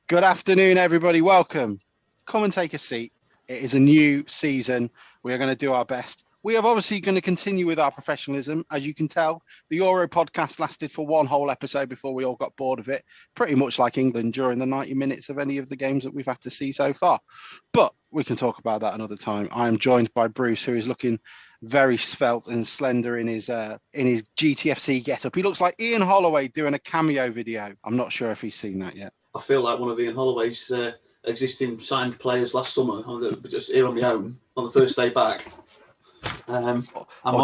Good afternoon, everybody. Welcome. Come and take a seat. It is a new season. We are going to do our best. We are obviously going to continue with our professionalism. As you can tell, the Euro podcast lasted for one whole episode before we all got bored of it, pretty much like England during the 90 minutes of any of the games that we've had to see so far. But we can talk about that another time. I am joined by Bruce, who is looking very svelte and slender in his GTFC getup. He looks like Ian Holloway doing a cameo video. I'm not sure if he's seen that yet. I feel like one of Ian Holloway's existing signed players last summer, just here on my own on the first day back. Or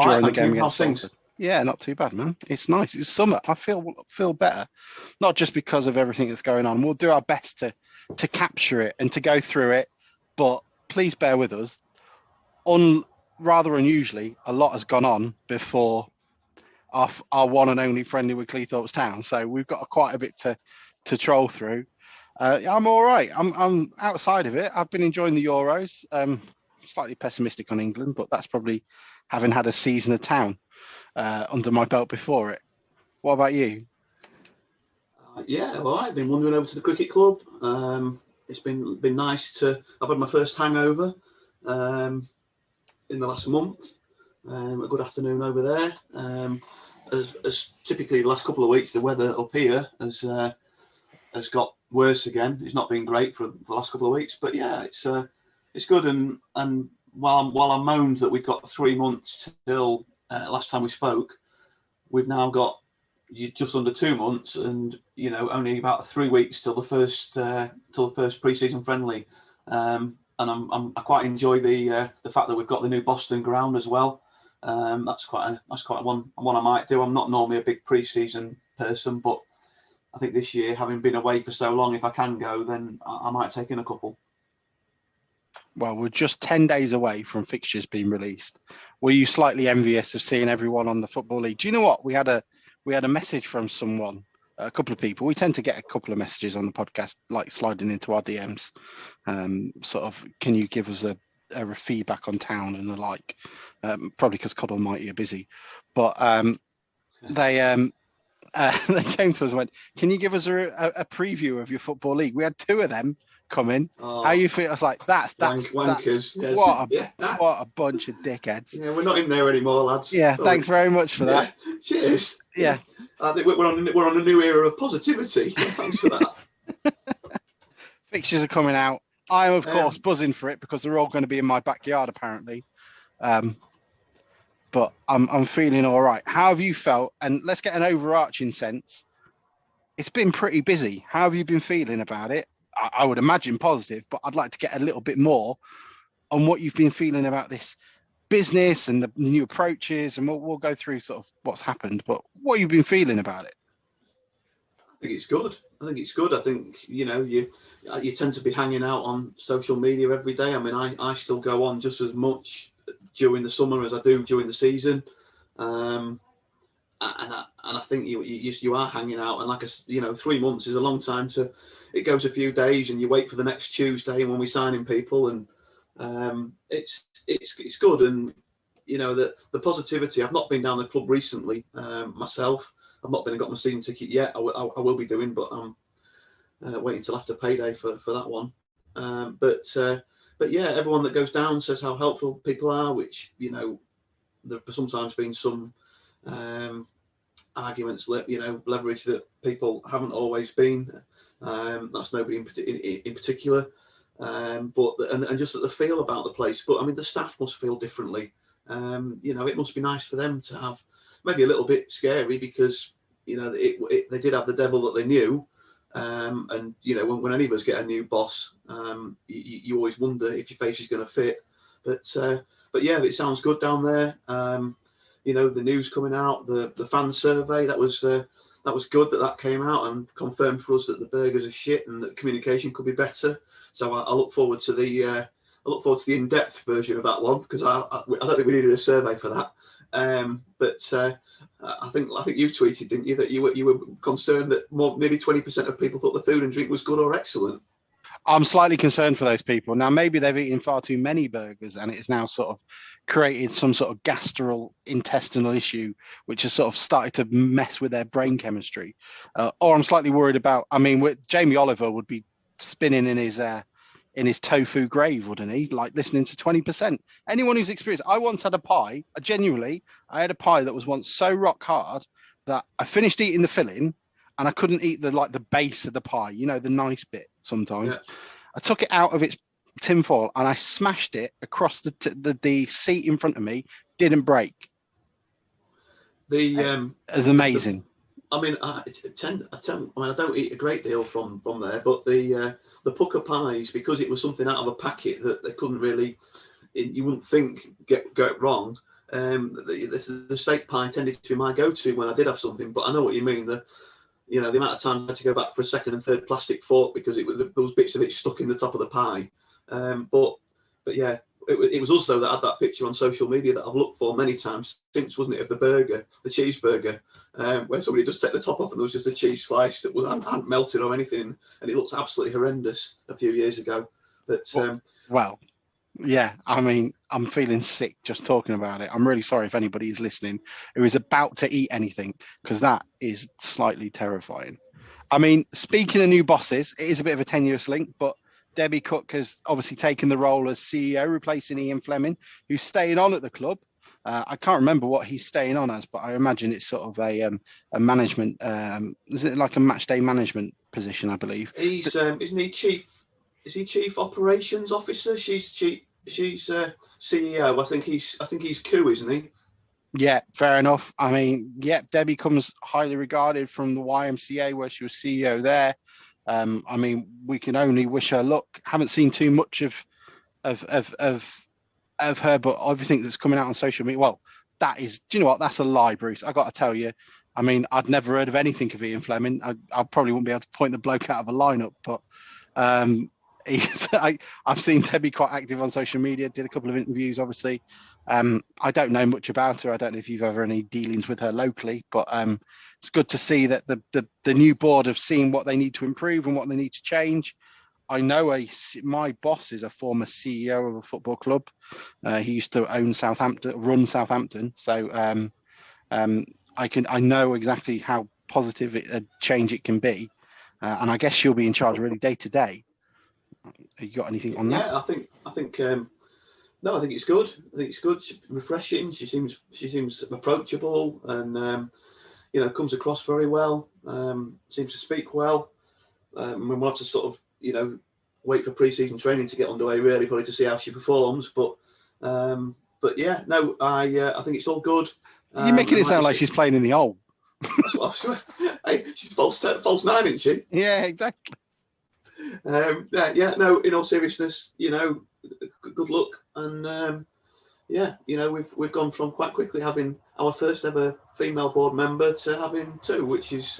during the game against Salford. Yeah, not too bad, man. It's nice. It's summer. I feel better, not just because of everything that's going on. We'll do our best to capture it and to go through it, but please bear with us. Rather unusually, a lot has gone on before our one and only friendly with Cleethorpes Town, so we've got quite a bit to troll through. I'm all right. I'm outside of it. I've been enjoying the Euros. Slightly pessimistic on England, but that's probably having had a season of Town under my belt before it. What about you? Yeah, all right. Been wandering over to the cricket club. It's been nice I've had my first hangover in the last month. A good afternoon over there. As typically the last couple of weeks, the weather up here has got worse again. It's not been great for the last couple of weeks, but yeah, it's good. And while I moaned that we've got 3 months till last time we spoke, we've now got just under 2 months, and only about 3 weeks till the first pre-season friendly. And I quite enjoy the fact that we've got the new Boston ground as well. That's quite one I might do. I'm not normally a big pre-season person, but I think this year, having been away for so long, if I can go, then I might take in a couple. Well, we're just 10 days away from fixtures being released. Were you slightly envious of seeing everyone on the Football League? Do you know what? We had a message from someone, a couple of people. We tend to get a couple of messages on the podcast, like sliding into our DMs. Sort of, can you give us a feedback on Town and the like? Probably because Cod Almighty are busy. But they came to us and went, can you give us a preview of your Football League? We had 2 of them come in. How you feel? I was like, that's wankers. Yes. What a bunch of dickheads. Yeah, we're not in there anymore, lads. Yeah, thanks very much for that. Yeah, cheers. Yeah. I think we're on a new era of positivity. Thanks for that. Fixtures are coming out. I'm of course buzzing for it because they're all going to be in my backyard apparently. But I'm feeling all right. How have you felt? And let's get an overarching sense. It's been pretty busy. How have you been feeling about it? I would imagine positive, but I'd like to get a little bit more on what you've been feeling about this business and the new approaches, and we'll go through sort of what's happened. But what you've been feeling about it? I think it's good. I think you tend to be hanging out on social media every day. I mean, I still go on just as much during the summer as I do during the season, and I think you are hanging out, and like 3 months is a long time to. It goes a few days, and you wait for the next Tuesday when we're signing people, and it's good. And the positivity. I've not been down the club recently myself. I've not got my season ticket yet. I will be doing, but I'm waiting till after payday for that one. But yeah, everyone that goes down says how helpful people are, which there's sometimes been some arguments, leverage that people haven't always been. That's nobody in particular, but just that the feel about the place. But I mean, the staff must feel differently. It must be nice for them to have, maybe a little bit scary because they did have the devil that they knew, and when any of us get a new boss, you always wonder if your face is going to fit. But yeah, it sounds good down there. The news coming out, the fan survey, that was good that came out and confirmed for us that the burgers are shit and that communication could be better. So I look forward to the in-depth version of that one because I don't think we needed a survey for that. But I think you tweeted, didn't you, that you were concerned that nearly 20% of people thought the food and drink was good or excellent. I'm slightly concerned for those people. Now, maybe they've eaten far too many burgers and it's now sort of created some sort of gastrointestinal issue, which has sort of started to mess with their brain chemistry. Or I'm slightly worried about, Jamie Oliver would be spinning in his tofu grave, wouldn't he? Like listening to 20%. Anyone who's experienced, I once had a pie. I had a pie that was once so rock hard that I finished eating the filling and I couldn't eat the base of the pie, the nice bit sometimes. Yeah. I took it out of its tinfoil and I smashed it across the seat in front of me. Didn't break. It was amazing. I don't eat a great deal from there, but the pucker pies, because it was something out of a packet that they couldn't really, you wouldn't think get wrong. The steak pie tended to be my go-to when I did have something, but I know what you mean. The amount of times I had to go back for a second and third plastic fork because there was bits of it stuck in the top of the pie. But yeah, it was also that I had that picture on social media that I've looked for many times since, wasn't it, of the cheeseburger, where somebody just take the top off and there was just a cheese slice that hadn't melted or anything, and it looked absolutely horrendous a few years ago. But yeah, I'm feeling sick just talking about it. I'm really sorry if anybody is listening who is about to eat anything, because that is slightly terrifying. Speaking of new bosses, it is a bit of a tenuous link, but Debbie Cook has obviously taken the role as CEO, replacing Ian Fleming, who's staying on at the club. I can't remember what he's staying on as, but I imagine it's sort of a management. Is it like a match day management position? I believe he's isn't he chief? Is he chief operations officer? She's CEO. I think he's coup, isn't he? Yeah, fair enough. Debbie comes highly regarded from the YMCA, where she was CEO there. We can only wish her luck. Haven't seen too much of her, but everything that's coming out on social media. Well, that is, do you know what? That's a lie, Bruce. I got to tell you. I'd never heard of anything of Ian Fleming. I probably wouldn't be able to point the bloke out of a lineup, but I've seen Debbie quite active on social media. Did a couple of interviews, obviously. I don't know much about her. I don't know if you've ever any dealings with her locally, but it's good to see that the new board have seen what they need to improve and what they need to change. I know my boss is a former CEO of a football club. He used to run Southampton. So I know exactly how positive a change it can be. And I guess she'll be in charge really day to day. Have you got anything on that? Yeah, I think no, I think it's good. I think it's good. It's refreshing. She seems approachable and comes across very well. Seems to speak well. We'll have to sort of wait for pre-season training to get underway, really, probably to see how she performs. But yeah, no, I think it's all good. You're making it sound like she's playing in the old. Hey, she's false 9, isn't she? Yeah, exactly. Yeah, no, in all seriousness, good luck. And we've gone from quite quickly having our first ever female board member to having 2, which is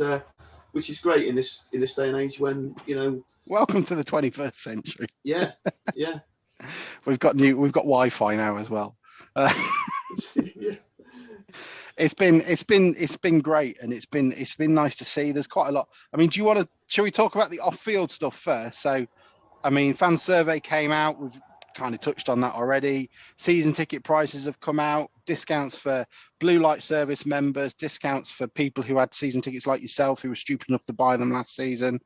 great in this day and age when Welcome to the 21st century. Yeah. We've got Wi-Fi now as well. Yeah. It's been great, and it's been nice to see. There's quite a lot. Shall we talk about the off-field stuff first? So, fan survey came out. We've kind of touched on that already. Season ticket prices have come out. Discounts for blue light service members. Discounts for people who had season tickets like yourself, who were stupid enough to buy them last season.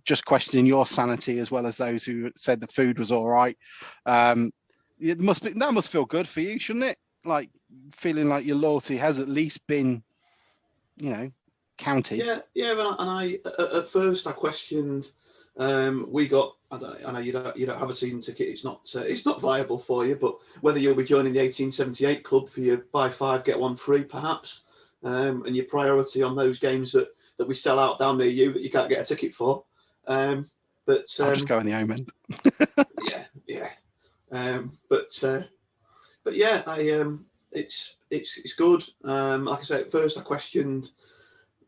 Just questioning your sanity as well as those who said the food was all right. That must feel good for you, shouldn't it? Like feeling like your loyalty has at least been, counted. Yeah. And I at first I questioned. We got. I know you don't have a season ticket. It's not viable for you. But whether you'll be joining the 1878 club for your buy 5 get 1 free, perhaps, and your priority on those games that we sell out down near you that you can't get a ticket for. But I'll just go in the home end. Yeah. But yeah, it's good. Like I say, at first I questioned.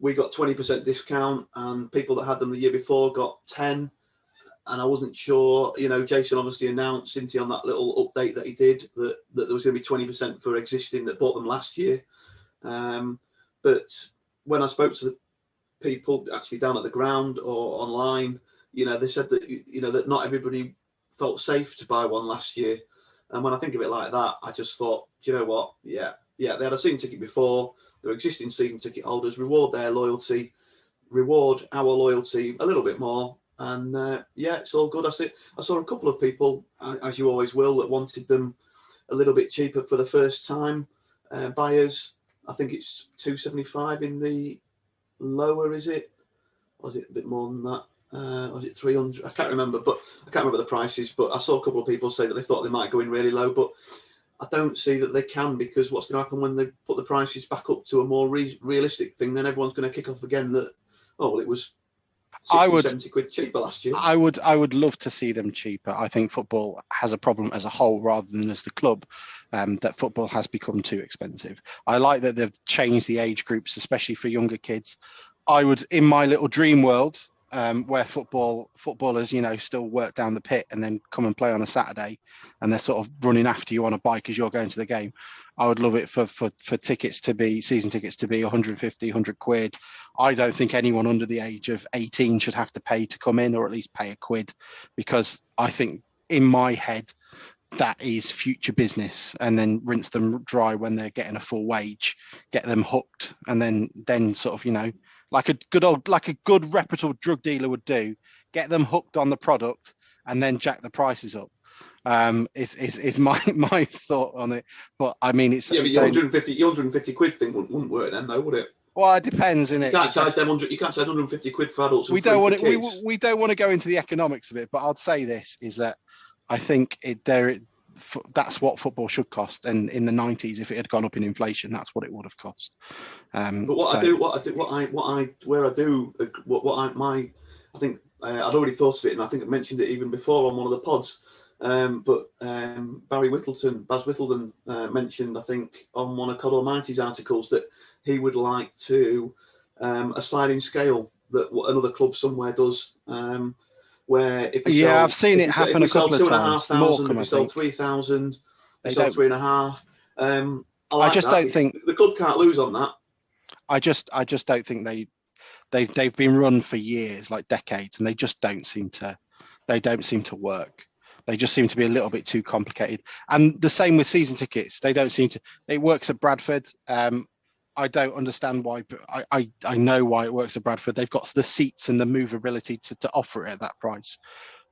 We got 20% discount, and people that had them the year before got 10. And I wasn't sure. Jason obviously announced, didn't he, on that little update that he did, that there was going to be 20% for existing that bought them last year. But when I spoke to the people actually down at the ground or online, they said that that not everybody felt safe to buy one last year. And when I think of it like that, I just thought, do you know what? Yeah, they had a season ticket before. They're existing season ticket holders. Reward their loyalty, reward our loyalty a little bit more, and yeah, it's all good. I saw a couple of people, as you always will, that wanted them a little bit cheaper for the first time buyers. I think it's $275 in the lower, is it? Or is it a bit more than that? Or is it 300? I can't remember, but I can't remember the prices. But I saw a couple of people say that they thought they might go in really low, but I don't see that they can, because what's going to happen when they put the prices back up to a more realistic thing? Then everyone's going to kick off again that, oh well, it was 70 quid cheaper last year. I would love to see them cheaper. I think football has a problem as a whole rather than as the club, that football has become too expensive. I like that they've changed the age groups, especially for younger kids. I would, in my little dream world, where footballers, still work down the pit and then come and play on a Saturday, and they're sort of running after you on a bike as you're going to the game. I would love it for tickets to be season tickets to be 150, 100 quid. I don't think anyone under the age of 18 should have to pay to come in, or at least pay a quid, because I think in my head that is future business, and then rinse them dry when they're getting a full wage, get them hooked, and then sort of, like a good reputable drug dealer would do, get them hooked on the product and then jack the prices up. Is my thought on it. But I mean, it's but your 150 quid thing wouldn't work then, though, would it? Well, it depends, innit? You can't charge 150 quid for adults. We don't want to. We don't want to go into the economics of it, but I'd say this is that I think that's what football should cost, and in the 90s, if it had gone up in inflation, that's what it would have cost. But I think I'd already thought of it, and I think I mentioned it even before on one of the pods. But Baz Whittleton mentioned, I think, on one of Cod Almighty's articles, that he would like to a sliding scale that another club somewhere does. Where if you sell, I've seen it happen a couple of times. If you sell 3,000, they sell 3,500. I just don't think the club can't lose on that. I just don't think they've been run for years, like decades, and they just don't seem to work. They just seem to be a little bit too complicated. And the same with season tickets. They don't seem to. It works at Bradford. I don't understand why, but I know why it works at Bradford. They've got the seats and the movability to offer it at that price.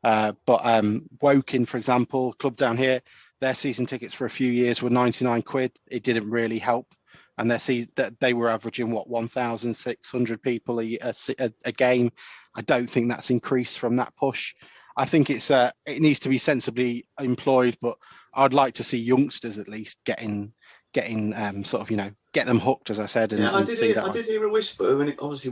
But Woking, for example, club down here, their season tickets for a few years were 99 quid. It didn't really help. And they were averaging 1,600 people a game. I don't think that's increased from that push. I think it needs to be sensibly employed, but I'd like to see youngsters at least getting sort of, get them hooked, as I said. I did hear a whisper, and it was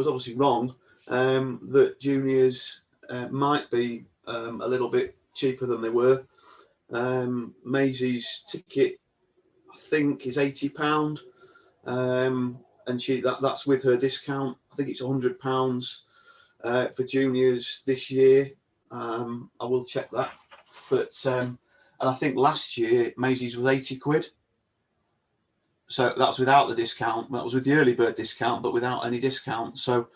obviously wrong, that juniors might be a little bit cheaper than they were. Maisie's ticket, I think, is £80, and that's with her discount. I think it's £100 for juniors this year. I will check that, but and I think last year Maisie's was 80 quid. So that's without the discount. That was with the early bird discount, but without any discount. So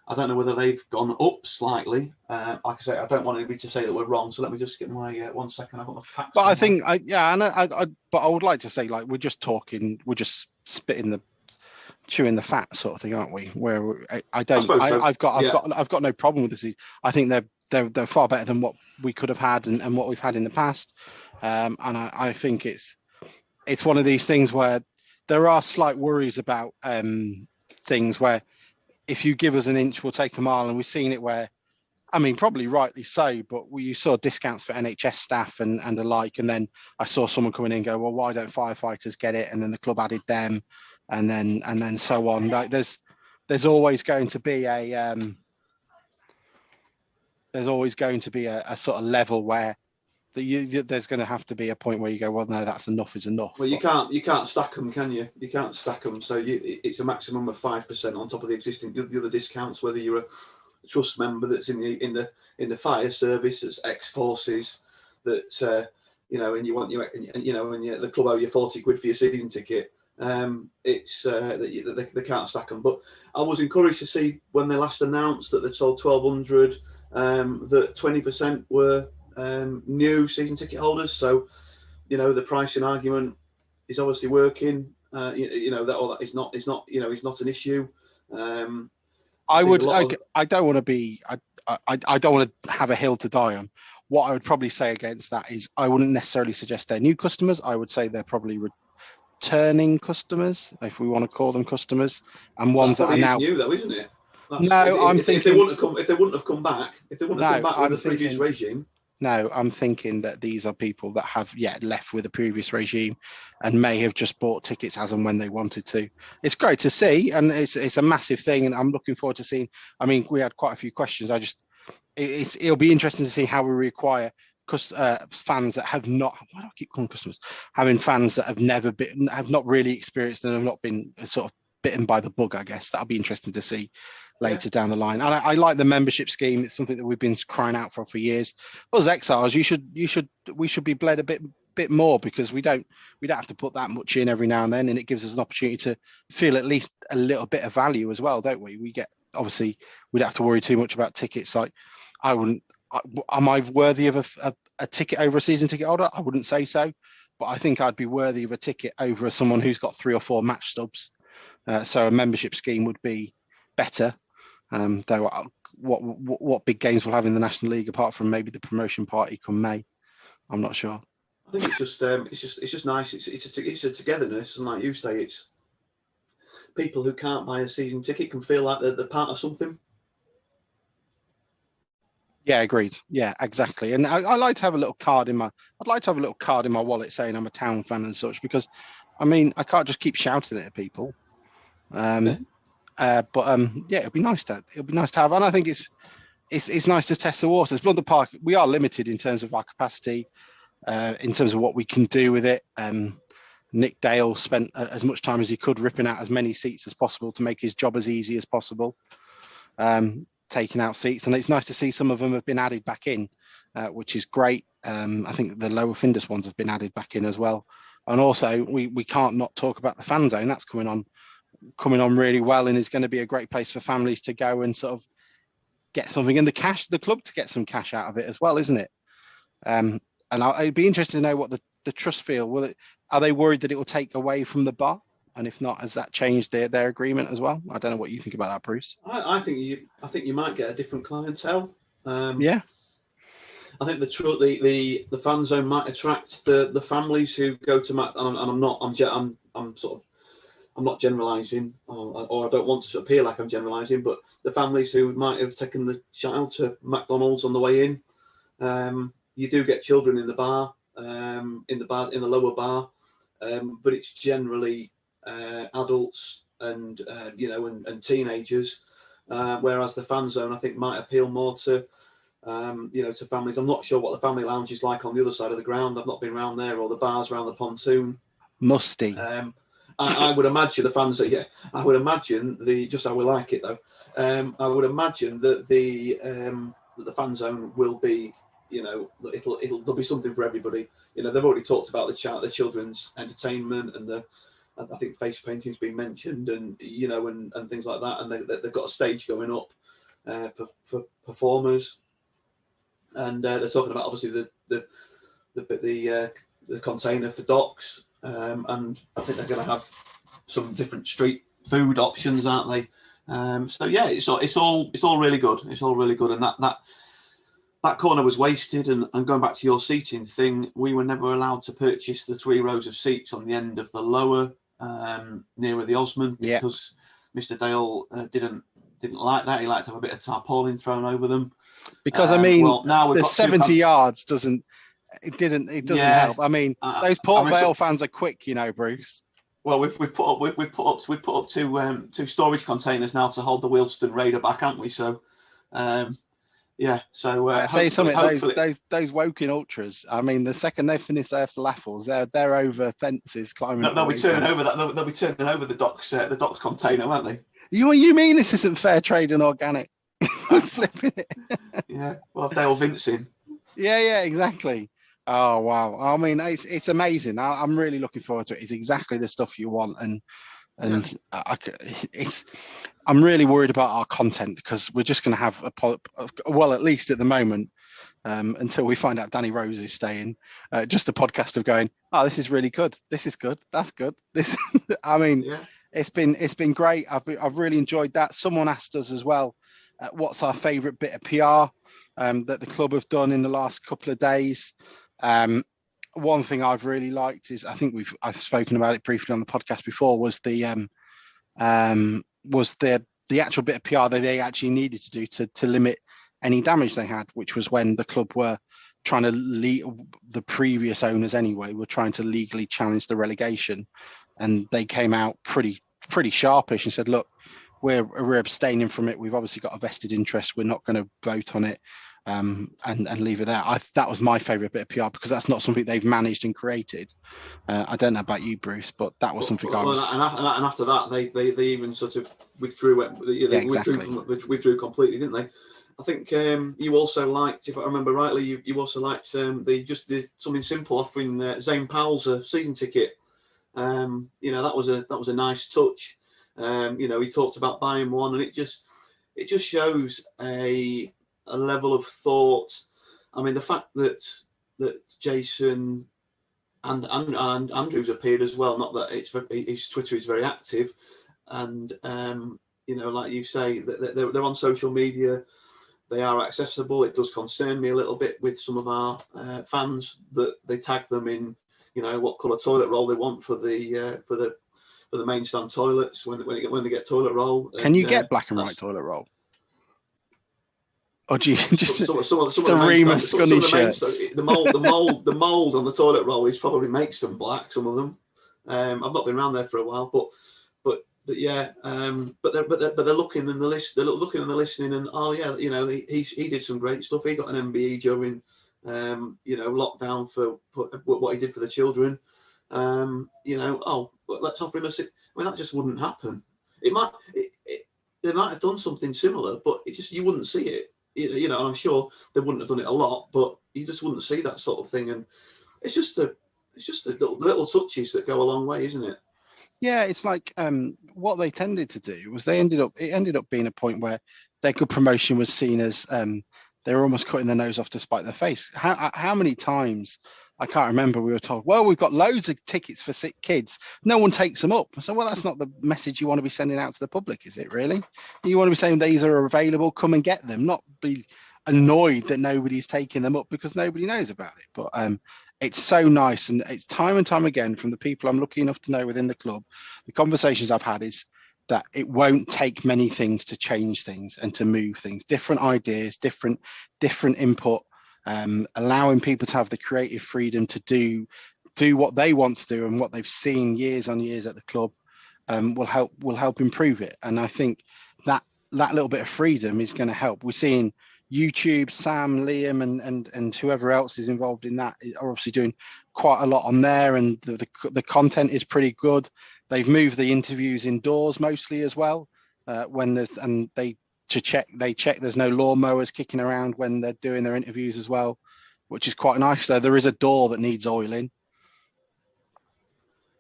I don't know whether they've gone up slightly. Like I say, I don't want anybody to say that we're wrong. So let me just get my 1 second. I've got my facts. But I think, but I would like to say, like, we're just chewing the fat sort of thing, aren't we? Where I've got no problem with this. I think they're far better than what we could have had and what we've had in the past. And I think it's one of these things where there are slight worries about things where if you give us an inch, we'll take a mile. And we've seen it where, I mean, probably rightly so, but you saw discounts for NHS staff and the like. And then I saw someone come in and go, well, why don't firefighters get it? And then the club added them, and then so on. Like there's always going to be a sort of level where there's going to have to be a point where you go, well, no, that's enough is enough. Well, you can't stack them, can you? You can't stack them. So it's a maximum of 5% on top of the other discounts. Whether you're a trust member that's in the fire service, that's ex-forces, that and you want the club owe you 40 quid for your season ticket. They can't stack them. But I was encouraged to see when they last announced that they sold 1,200, that 20% were new season ticket holders. So the pricing argument is obviously working. That is not an issue. I don't want to be. I don't want to have a hill to die on. What I would probably say against that is I wouldn't necessarily suggest they're new customers. I would say they're probably returning customers, if we want to call them customers, and ones that are now new, though, isn't it? I'm thinking if they wouldn't have come back with the previous regime. No, I'm thinking that these are people that have left with the previous regime and may have just bought tickets as and when they wanted to. It's great to see, and it's a massive thing, and I'm looking forward to seeing. I mean, we had quite a few questions. It'll be interesting to see how we require fans that have not. Why do I keep calling customers? Having fans that have not really experienced and have not been sort of bitten by the bug. I guess that'll be interesting to see later down the line. And I like the membership scheme. It's something that we've been crying out for years. Us Exiles, we should be bled a bit more, because we don't have to put that much in every now and then, and it gives us an opportunity to feel at least a little bit of value as well, don't we? We don't have to worry too much about tickets. Like, am I worthy of a ticket over a season ticket holder? I wouldn't say so, but I think I'd be worthy of a ticket over someone who's got 3 or 4 match stubs. So a membership scheme would be better. Though what big games we'll have in the National League apart from maybe the promotion party come May, I'm not sure. I think it's just nice. It's a togetherness, and like you say, it's people who can't buy a season ticket can feel like they're part of something. Yeah, agreed. Yeah, exactly. And I like to have a little card in my. I'd like to have a little card in my wallet saying I'm a Town fan and such, because, I mean, I can't just keep shouting it at people. It'd be nice to have, and I think it's nice to test the waters. Blunder Park, we are limited in terms of our capacity, in terms of what we can do with it. Nick Dale spent as much time as he could ripping out as many seats as possible to make his job as easy as possible, taking out seats, and it's nice to see some of them have been added back in, which is great. I think the lower Findus ones have been added back in as well, and also we can't not talk about the fan zone. That's coming on really well, and is going to be a great place for families to go and sort of get something, and the club to get some cash out of it as well, isn't it? And I'd be interested to know what the trust feel. Are they worried that it will take away from the bar? And if not, has that changed their agreement as well? I don't know what you think about that, Bruce. I think you might get a different clientele. Yeah. I think the fan zone might attract the families who go to Mac, and I'm not generalising, or I don't want to appear like I'm generalising, but the families who might have taken the child to McDonald's on the way in, you do get children in the bar, in the lower bar, but it's generally adults and and teenagers, whereas the fan zone I think might appeal more to to families. I'm not sure what the family lounge is like on the other side of the ground. I've not been around there, or the bars around the pontoon. Musty. I would imagine the fans that I would imagine just how we like it though. I would imagine that the fan zone will be, there'll be something for everybody. They've already talked about the children's entertainment, and I think face painting's been mentioned, and and things like that, and they've got a stage going up for performers, and they're talking about obviously the container for docks. And I think they're going to have some different street food options, aren't they? It's all really good. It's all really good, and that corner was wasted. And going back to your seating thing, we were never allowed to purchase the 3 rows of seats on the end of the lower, nearer the Osman, because Mr. Dale didn't like that. He liked to have a bit of tarpaulin thrown over them. Because now the 70 yards doesn't. It doesn't help. I mean, those Port Vale fans are quick, Bruce. Well, we've put up 2 storage containers now to hold the Wealdstone Raider back, haven't we? So, So I'll tell you something. Those Woking ultras. I mean, the second they finish their falafels, they're over fences climbing. They'll be turning over that. They'll be turning over the docks container, won't they? You mean this isn't fair trade and organic? Flipping it. Yeah. Well, Dale Vincing. Yeah, exactly. Oh wow! I mean, it's amazing. I'm really looking forward to it. It's exactly the stuff you want, and I'm really worried about our content, because we're just going to have at least at the moment, until we find out Danny Rose is staying, just a podcast of going, oh, this is really good. This is good. That's good. This, I mean, it's been great. I've really enjoyed that. Someone asked us as well, what's our favourite bit of PR that the club have done in the last couple of days. One thing I've really liked is, I think I've spoken about it briefly on the podcast before, was the actual bit of PR that they actually needed to do to limit any damage they had, which was when the club were trying to the previous owners anyway were trying to legally challenge the relegation, and they came out pretty sharpish and said, look, we're abstaining from it. We've obviously got a vested interest. We're not going to vote on it, and leave it there. That was my favourite bit of PR, because that's not something they've managed and created. I don't know about you, Bruce, but that was something I was. And after that, they even sort of withdrew. Withdrew completely, didn't they? I think you also liked, if I remember rightly, you also liked they just did something simple, offering Zane Powell's a season ticket. That was a nice touch. He talked about buying one, and it just shows a level of thought. I mean, the fact that Jason and Andrews appeared as well. Not that his Twitter is very active, and like you say, they're on social media. They are accessible. It does concern me a little bit with some of our fans that they tag them in, what colour toilet roll they want for the main stand toilets when they get toilet roll. Can you get black and white toilet roll? Or do you just a ream of Scunny shirts? The mould on the toilet roll probably makes them black. Some of them. I've not been around there for a while, but yeah. But they're looking and they're looking and they're listening, and he did some great stuff. He got an MBE during lockdown for what he did for the children. Let's offer him a. I mean, that just wouldn't happen. They might have done something similar, but you wouldn't see it. And I'm sure they wouldn't have done it a lot, but you just wouldn't see that sort of thing. And it's just the little touches that go a long way, isn't it? Yeah, it's like what they tended to do was it ended up being a point where their good promotion was seen as they were almost cutting their nose off to spite their face. How many times, I can't remember, we were told, well, we've got loads of tickets for sick kids. No one takes them up. So, well, that's not the message you want to be sending out to the public, is it really? You want to be saying these are available, come and get them, not be annoyed that nobody's taking them up because nobody knows about it. But it's so nice, and it's time and time again from the people I'm lucky enough to know within the club, the conversations I've had is that it won't take many things to change things and to move things, different ideas, different input, allowing people to have the creative freedom to do what they want to do and what they've seen years on years at the club will help improve it. And I think that little bit of freedom is going to help. We're seeing YouTube, Sam, Liam, and whoever else is involved in that are obviously doing quite a lot on there, and the content is pretty good. They've moved the interviews indoors mostly as well. They check there's no lawnmowers kicking around when they're doing their interviews as well, which is quite nice. So there is a door that needs oiling.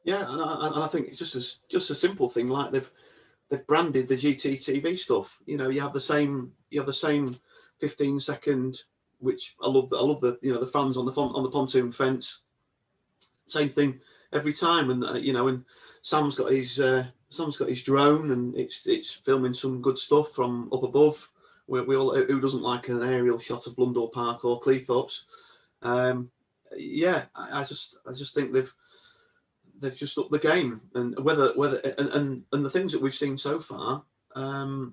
Yeah, and I think it's just a simple thing, like they've branded the GTTV stuff. You have the same 15-second, which I love the the fans on the pontoon fence. Same thing every time, and and Sam's got his drone, and it's filming some good stuff from up above. We all, who doesn't like an aerial shot of Blundell Park or Cleethorpes? I just think they've just upped the game, and whether and the things that we've seen so far,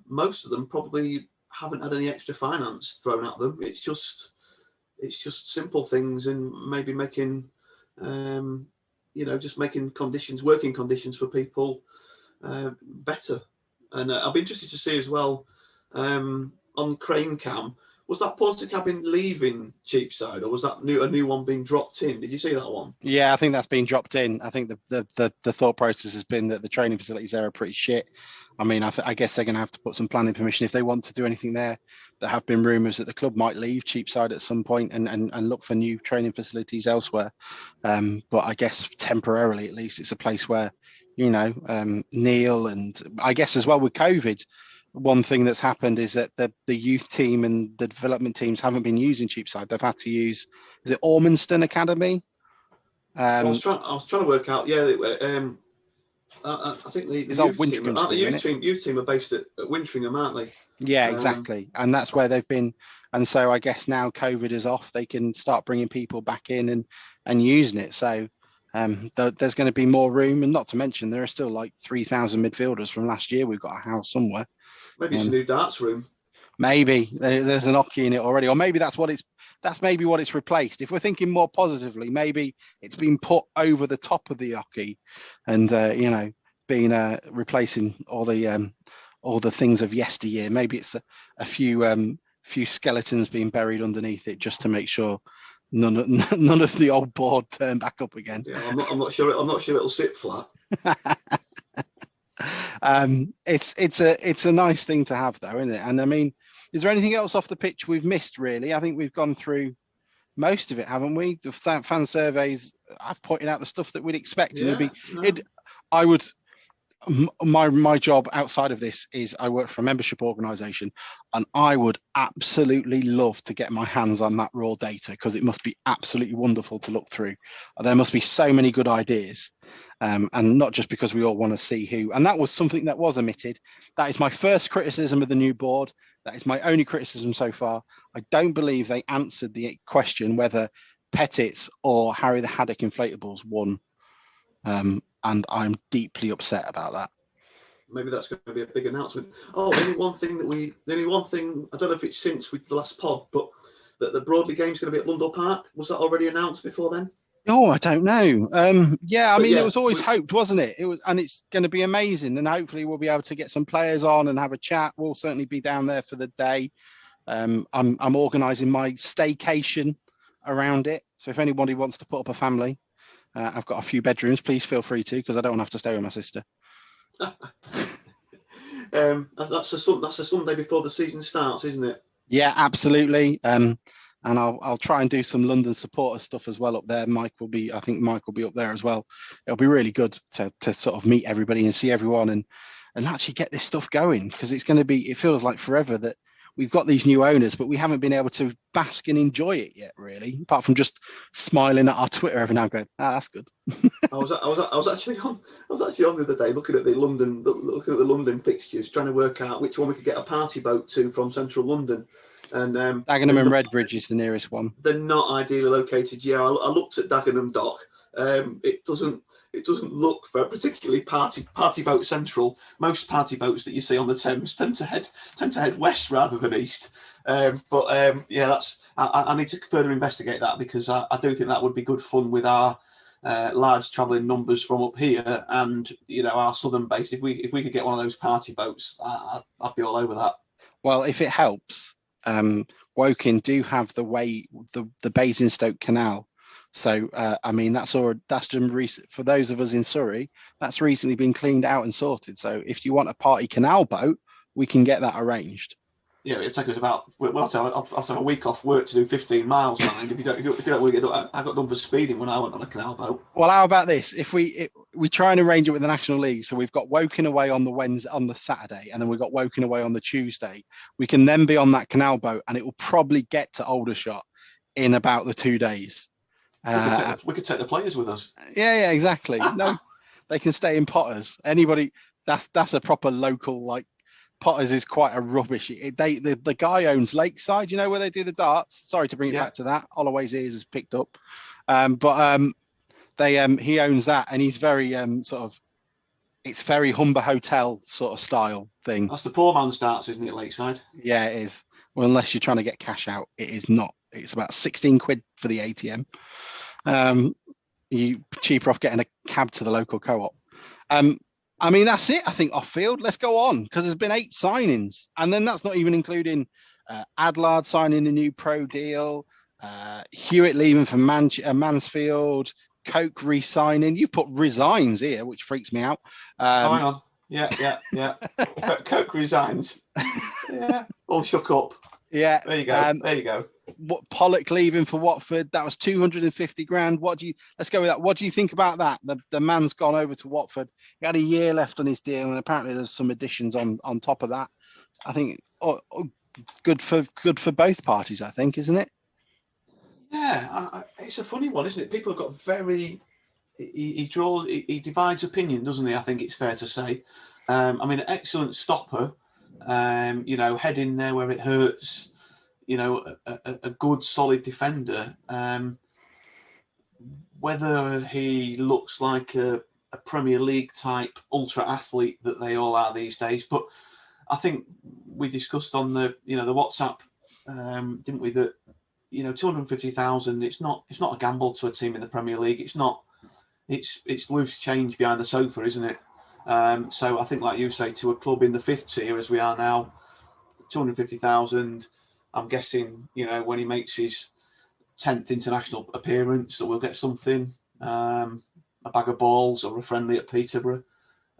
most of them probably haven't had any extra finance thrown at them. It's just simple things, and maybe making just making working conditions for people better. And I'll be interested to see as well on Crane Cam, was that Portakabin leaving Cheapside, or was that a new one being dropped in? Did you see that one? Yeah, I think that's been dropped in. I think the thought process has been that the training facilities there are pretty shit. I mean, I guess they're going to have to put some planning permission if they want to do anything there. There have been rumours that the club might leave Cheapside at some point and look for new training facilities elsewhere. But I guess temporarily, at least, it's a place where, Neil, and I guess as well with COVID, one thing that's happened is that the youth team and the development teams haven't been using Cheapside. They've had to use, is it Ormanston Academy? I was trying to work out. Yeah, I think the youth team are based at Wintringham, aren't they? Yeah, exactly. And that's where they've been. And so I guess now COVID is off, they can start bringing people back in and using it. So there's going to be more room. And not to mention, there are still like 3,000 midfielders from last year. We've got a house somewhere. Maybe it's a new darts room. Maybe there's an hockey in it already, or maybe that's maybe what it's replaced. If we're thinking more positively, maybe it's been put over the top of the hockey, and being replacing all the things of yesteryear. Maybe it's a few skeletons being buried underneath it just to make sure none of the old board turn back up again. Yeah, I'm not sure it'll sit flat. It's a nice thing to have, though, isn't it? And I mean, is there anything else off the pitch we've missed? Really, I think we've gone through most of it, haven't we? The fan surveys, I've pointed out the stuff that we'd expect. My job outside of this is I work for a membership organisation, and I would absolutely love to get my hands on that raw data, because it must be absolutely wonderful to look through. There must be so many good ideas, and not just because we all want to see who. And that was something that was omitted. That is my first criticism of the new board. That is my only criticism so far. I don't believe they answered the question whether Pettit's or Harry the Haddock inflatables won. And I'm deeply upset about that. Maybe that's going to be a big announcement. Oh, the only one thing, I don't know if it's since the last pod, but that the Broadley game's going to be at Lundell Park. Was that already announced before then? Oh, I don't know. It was always hoped, wasn't it? And it's going to be amazing. And hopefully we'll be able to get some players on and have a chat. We'll certainly be down there for the day. I'm organising my staycation around it. So if anybody wants to put up a family, I've got a few bedrooms. Please feel free to, because I don't want to have to stay with my sister. That's a Sunday before the season starts, isn't it? Yeah, absolutely. And I'll try and do some London supporter stuff as well up there. I think Mike will be up there as well. It'll be really good to sort of meet everybody and see everyone and actually get this stuff going, because it feels like forever that we've got these new owners, but we haven't been able to bask and enjoy it yet, really, apart from just smiling at our Twitter every now and going, that's good. I was actually on the other day looking at the London fixtures, trying to work out which one we could get a party boat to from central London. And Dagenham and Redbridge is the nearest one. They're not ideally located. Yeah, I looked at Dagenham Dock. It doesn't look very particularly party boat central. Most party boats that you see on the Thames tend to head west rather than east. I need to further investigate that, because I do think that would be good fun with our large travelling numbers from up here and our southern base. If we could get one of those party boats, I'd be all over that. Well, if it helps, Woking do have the Basingstoke Canal. So, that's recent for those of us in Surrey. That's recently been cleaned out and sorted. So, if you want a party canal boat, we can get that arranged. Yeah, it'll take us about. I'll have to have a week off work to do 15 miles. Man. If you don't, I got done for speeding when I went on a canal boat. Well, how about this? If we try and arrange it with the National League, so we've got Woking away on the Saturday, and then we've got Woking away on the Tuesday. We can then be on that canal boat, and it will probably get to Aldershot in about the 2 days. We could take the players with us. Yeah, exactly. No, they can stay in Potters. Anybody, that's a proper local, Potters is quite a rubbish. The guy owns Lakeside, where they do the darts. Sorry to bring it back to that. Holloway's ears has picked up, he owns that, and he's very it's very Humber Hotel sort of style thing. That's the poor man's darts, isn't it, Lakeside? Yeah, it is. Well, unless you're trying to get cash out, it is not. It's about 16 quid for the ATM. You cheaper off getting a cab to the local co-op. That's it. I think off field. Let's go on, because there's been 8 signings, and then that's not even including Adlard signing a new pro deal, Hewitt leaving for Mansfield, Coke re-signing. You've put resigns here, which freaks me out. Hang on. Yeah. Coke resigns. Yeah, all shook up. Yeah, there you go. What Pollock leaving for Watford? That was 250 grand. Let's go with that. What do you think about that? The man's gone over to Watford. He had a year left on his deal, and apparently there's some additions on top of that. I think good for both parties. I think, isn't it? Yeah, it's a funny one, isn't it? People have got very he divides opinion, doesn't he? I think it's fair to say. I mean, an excellent stopper. Head in there where it hurts. A good solid defender. Whether he looks like a Premier League type ultra athlete that they all are these days, but I think we discussed on the WhatsApp, didn't we, that 250,000. It's not a gamble to a team in the Premier League. It's not. It's loose change behind the sofa, isn't it? So I think, like you say, to a club in the 5th tier as we are now, 250,000. I'm guessing when he makes his 10th international appearance that we'll get something, a bag of balls or a friendly at Peterborough.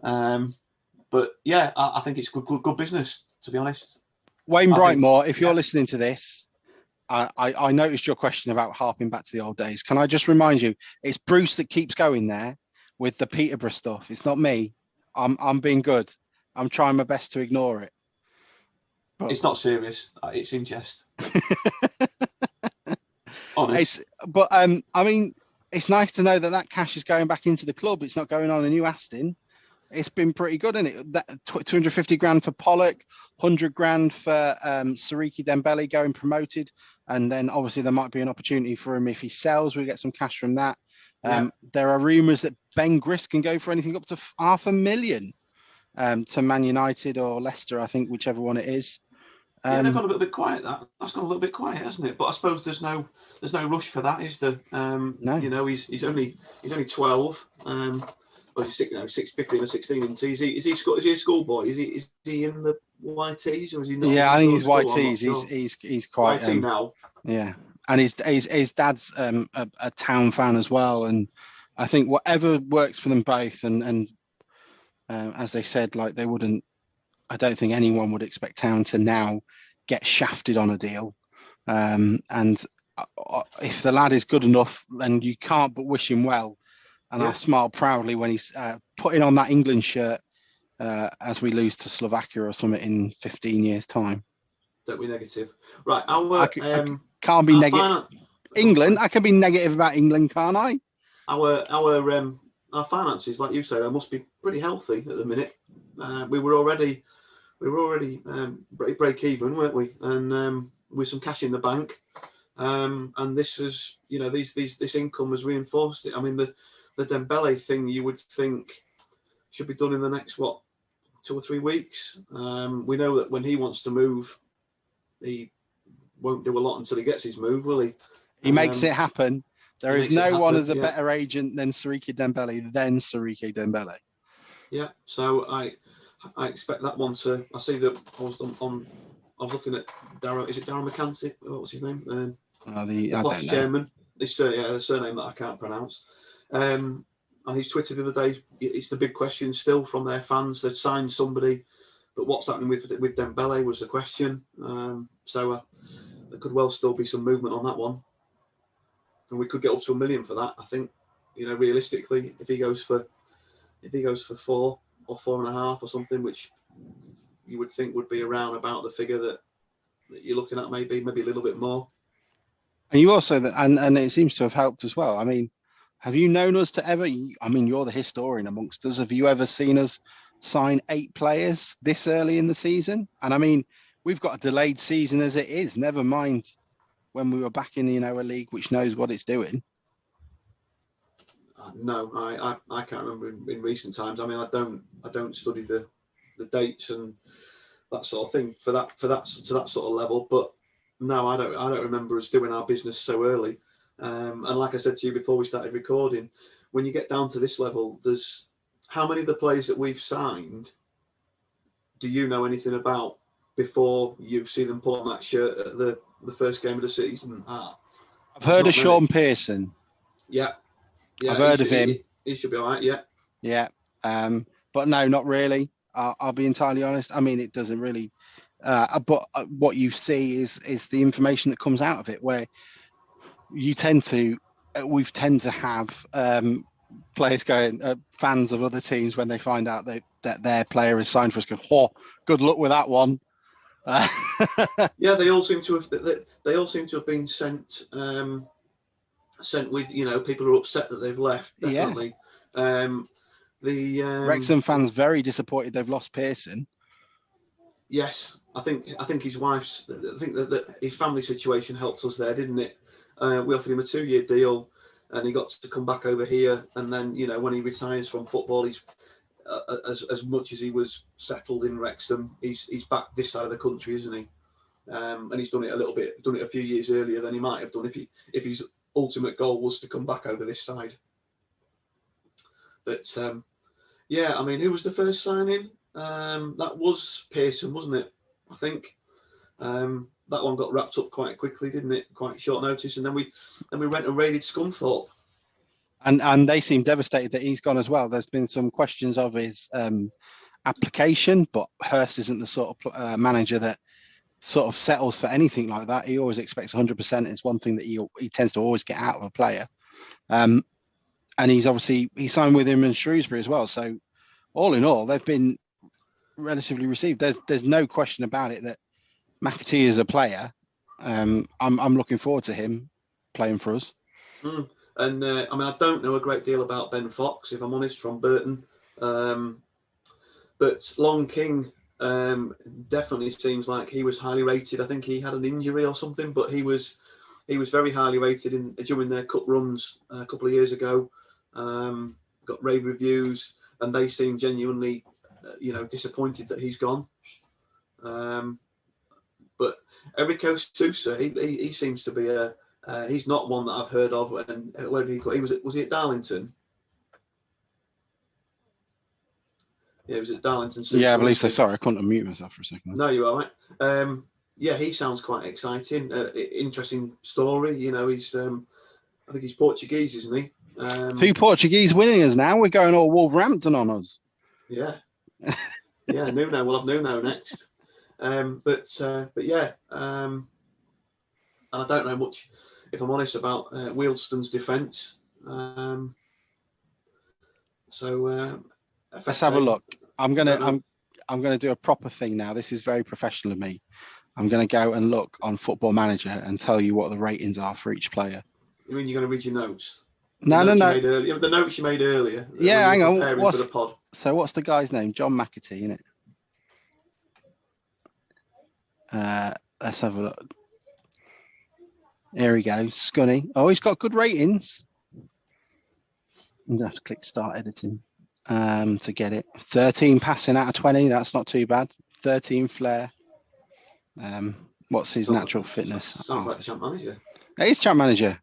But yeah, I think it's good business, to be honest. Wayne Brightmore, if you're listening to this, I noticed your question about harping back to the old days. Can I just remind you, it's Bruce that keeps going there with the Peterborough stuff. It's not me. I'm being good. I'm trying my best to ignore it. But it's not serious. It's in jest. Honest. I mean, it's nice to know that cash is going back into the club. It's not going on a new Aston. It's been pretty good, isn't it? That 250 grand for Pollock, 100 grand for Siriki Dembele going promoted, and then obviously there might be an opportunity for him if he sells. We get some cash from that. There are rumours that Ben Grist can go for anything up to $500,000 to Man United or Leicester, I think, whichever one it is. They've gone a little bit quiet. That's gone a little bit quiet, hasn't it? But I suppose there's no rush for that, is there? No. He's only 12. Or he's 15 or 16. Is he a schoolboy? Is he in the YTs or is he not? Yeah, I think he's YTs. He's quite YT now. Yeah, and his dad's a Town fan as well, and I think whatever works for them both. And as they said, like they wouldn't. I don't think anyone would expect Town to now get shafted on a deal. And if the lad is good enough, then you can't but wish him well. And I smile proudly when he's putting on that England shirt as we lose to Slovakia or something in 15 years' time. Don't be negative. Right. I can't be negative. England, I can be negative about England, can't I? Our finances, like you say, they must be pretty healthy at the minute. We were already break even, weren't we? And with some cash in the bank, and this is this income has reinforced it. I mean, the Dembele thing, you would think should be done in the next 2 or 3 weeks. We know that when he wants to move, he won't do a lot until he gets his move, will he? He makes it happen. There is no one as a better agent than Siriki Dembele. Yeah, so I expect that one to. I see that I was looking at Darrow. Is it Darrow McCanty? What was his name? The Boss chairman. The surname that I can't pronounce. And he's tweeted the other day. It's the big question still from their fans. They'd signed somebody, but what's happening with Dembele was the question. So there could well still be some movement on that one, and we could get up to $1 million for that. I think, realistically, if he goes for 4 or 4.5 or something, which you would think would be around about the figure that you're looking at, maybe a little bit more. And you also and it seems to have helped as well. I mean, have you known us to ever? I mean, you're the historian amongst us. Have you ever seen us sign 8 players this early in the season? And I mean, we've got a delayed season as it is. Never mind when we were back in a league which knows what it's doing. No, I can't remember in recent times. I mean, I don't study the dates and that sort of thing for that to that sort of level. But no, I don't remember us doing our business so early. And like I said to you before we started recording, when you get down to this level, there's how many of the players that we've signed do you know anything about before you see them pull on that shirt at the first game of the season? I've heard of Sean Pearson. Yeah, I've heard of him. He should be all right. Yeah. But no, not really. I'll be entirely honest. I mean, it doesn't really. But what you see is the information that comes out of it, where we tend to have players going, fans of other teams when they find out that their player is signed for us, go, "Oh, good luck with that one." Yeah, they all seem to have been sent sent with, people are upset that they've left. Definitely. Yeah. Wrexham fans very disappointed they've lost Pearson. Yes, I think his wife's. I think that his family situation helped us there, didn't it? We offered him a 2-year deal, and he got to come back over here. And then, when he retires from football, he's as much as he was settled in Wrexham, he's back this side of the country, isn't he? And he's done it a few years earlier than he might have done if his ultimate goal was to come back over this side. But yeah, I mean, who was the first signing? That was Pearson, wasn't it? I think that one got wrapped up quite quickly, didn't it? Quite short notice, and then we went and raided Scunthorpe. And they seem devastated that he's gone as well. There's been some questions of his application, but Hurst isn't the sort of manager that sort of settles for anything like that. He always expects 100%. It's one thing that he tends to always get out of a player. And he signed with him in Shrewsbury as well. So all in all, they've been relatively received. There's no question about it that McAtee is a player. I'm looking forward to him playing for us. And I mean, I don't know a great deal about Ben Fox, if I'm honest, from Burton. But Long King definitely seems like he was highly rated. I think he had an injury or something, but he was very highly rated during their cup runs a couple of years ago. Got rave reviews, and they seem genuinely, disappointed that he's gone. But Eriko Sousa, he seems to be he's not one that I've heard of. And where did he go? Was he at Darlington? Yeah, he was at Darlington. Yeah, I believe so. Sorry, I couldn't unmute myself for a second. No, you're all right. Yeah, he sounds quite exciting. Interesting story. He's I think he's Portuguese, isn't he? 2 Portuguese winners now. We're going all Wolverhampton on us. Yeah. Yeah, Nuno. We'll have Nuno next. But yeah. And I don't know much, if I'm honest, about Wealdstone's defence. Let's have a look. I'm gonna do a proper thing now. This is very professional of me. I'm gonna go and look on Football Manager and tell you what the ratings are for each player. You mean you're gonna read your notes? No. The notes you made earlier. Yeah, hang on. What's the guy's name? John McAtee, isn't it? Let's have a look. Here we go. Scunny. Oh, he's got good ratings. I'm gonna have to click start editing to get it. 13 passing out of 20. That's not too bad. 13 flair. What's his natural fitness? Sounds like Champ Manager. It is Champ Manager.